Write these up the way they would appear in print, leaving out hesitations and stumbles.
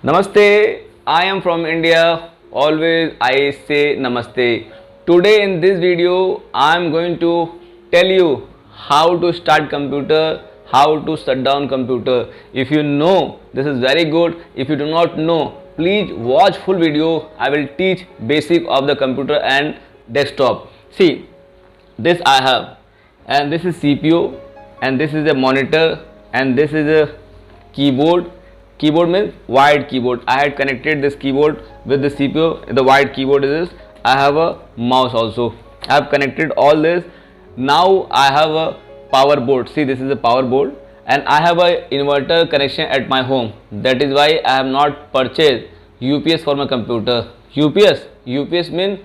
Namaste, I am from India. Always I say Namaste. Today in this video, I am going to tell you how to start computer, how to shut down computer. If you know, this is very good. If you do not know, please watch full video. I will teach basic of the computer and desktop. See, this I have, and this is CPU, and this is a monitor, and this is a keyboard. Keyboard means wired keyboard. I had connected this keyboard with the CPU. The wired keyboard is this. I have a mouse also. I have connected all this. Now I have a power board. See, this is a power board, and I have a inverter connection at my home. That is why I have not purchased UPS for my computer. UPS means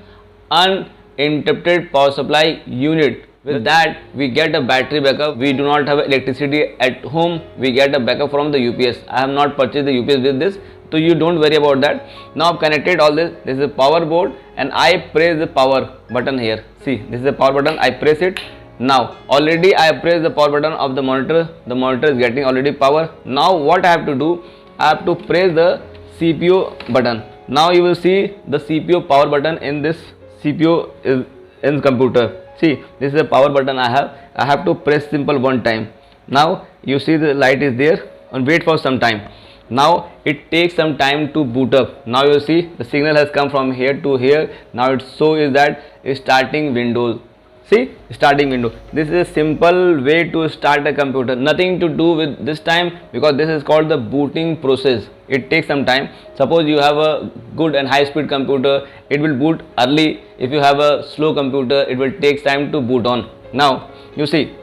uninterrupted power supply unit. With that, we get a battery backup. We do not have electricity at home. We get a backup from the UPS. I have not purchased the UPS with this, so you don't worry about that. Now I've connected all this. This is a power board, and I press the power button here. See, this is the power button. I press it. Now already I have pressed the power button of the monitor. The monitor is getting already power. Now what I have to do? I have to press the CPU button. Now you will see the CPU power button in this CPU is in computer. See, this is a power button I have. I have to press simple one time. Now you see the light is there, and wait for some time. Now it takes some time to boot up. Now you see the signal has come from here to here. Now it shows that it's starting Windows. See, starting window. This is a simple way to start a computer. Nothing to do with this time, because this is called the booting process. It takes some time. Suppose you have a good and high speed computer, it will boot early. If you have a slow computer, it will take time to boot on. Now you see,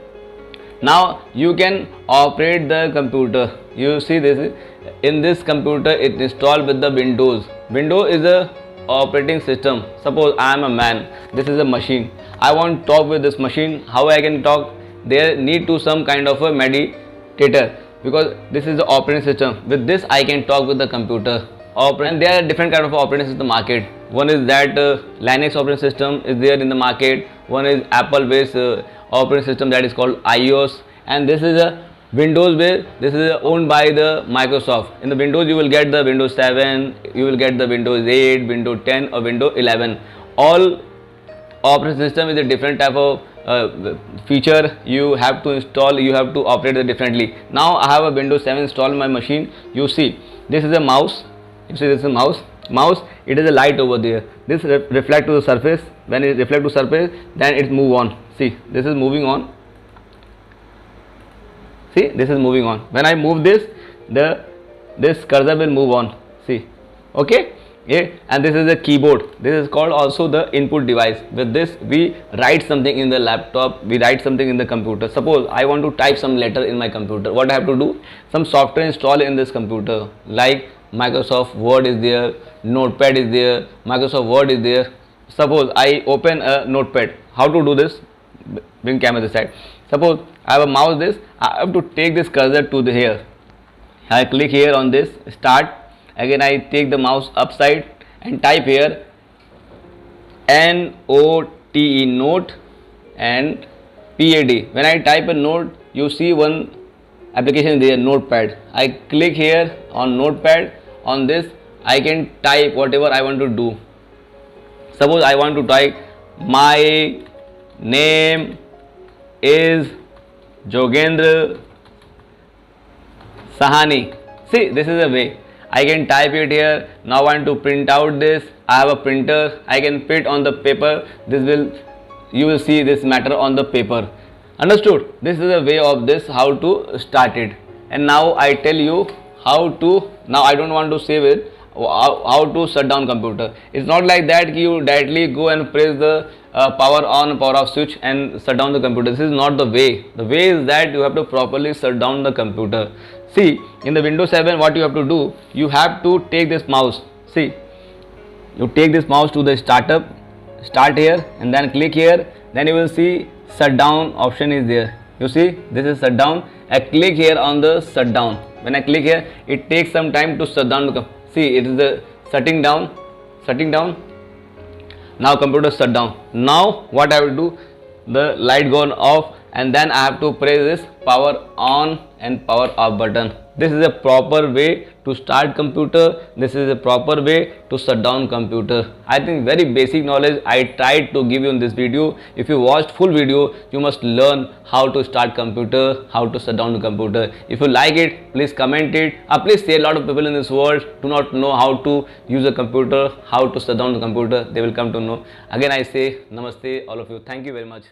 now you can operate the computer. You see this, in this computer it installed with the Windows. Windows is a operating system. Suppose I am a man, this is a machine. I want to talk with this machine. How I can talk? There need to some kind of a meditator, because this is the operating system. With this I can talk with the computer. And there are different kind of operating system in the market. One is that Linux operating system is there in the market. One is Apple based operating system, that is called iOS, and this is a Windows based. This is owned by the Microsoft. In the Windows you will get the Windows 7, you will get the Windows 8, Windows 10 or Windows 11. All operating system is a different type of feature you have to install. You have to operate it differently. Now I have a Windows 7 installed in my machine. You see, this is a mouse. You see, this is a mouse. It is a light over there. This reflect to the surface. When it reflect to surface, then it move on. See, this is moving on. See, this is moving on. When I move this, this cursor will move on. See, okay. Yeah, and this is a keyboard. This is called also the input device. With this we write something in the laptop, we write something in the computer. Suppose I want to type some letter in my computer. What I have to do? Some software install in this computer, like Microsoft Word is there, Notepad is there, Microsoft Word is there. Suppose I open a Notepad. How to do this? Bring camera this side. Suppose I have a mouse. This I have to take this cursor to the here. I click here on this start. Again I take the mouse upside and type here NOTE, note, and PAD. When I type a note, you see one application there, Notepad. I click here on Notepad. On this I can type whatever I want to do. Suppose I want to type my name is Jogendra Sahani. See, this is a way I can type it here. Now I want to print out this. I have a printer. I can print on the paper. This will, you will see this matter on the paper. Understood? This is a way of this, how to start it. And now I tell you how to, now I don't want to save it, how to shut down computer. It's not like that you directly go and press the power on, power off switch and shut down the computer. This is not the way. The way is that you have to properly shut down the computer. See, in the Windows 7 what you have to do, you have to take this mouse. See, you take this mouse to the start here, and then click here. Then you will see shutdown option is there. You see, this is shutdown. I click here on the shutdown. When I click here, it takes some time to shut down the see, it is the shutting down. Now computer shut down. Now what I will do, the light gone off, and then I have to press this power on and power off button. This is a proper way to start computer. This is a proper way to shut down computer. I think very basic knowledge I tried to give you in this video. If you watched full video, you must learn how to start computer, how to shut down the computer. If you like it, please comment it. Please say a lot of people in this world do not know how to use a computer, how to shut down the computer. They will come to know. Again I say namaste all of you. Thank you very much.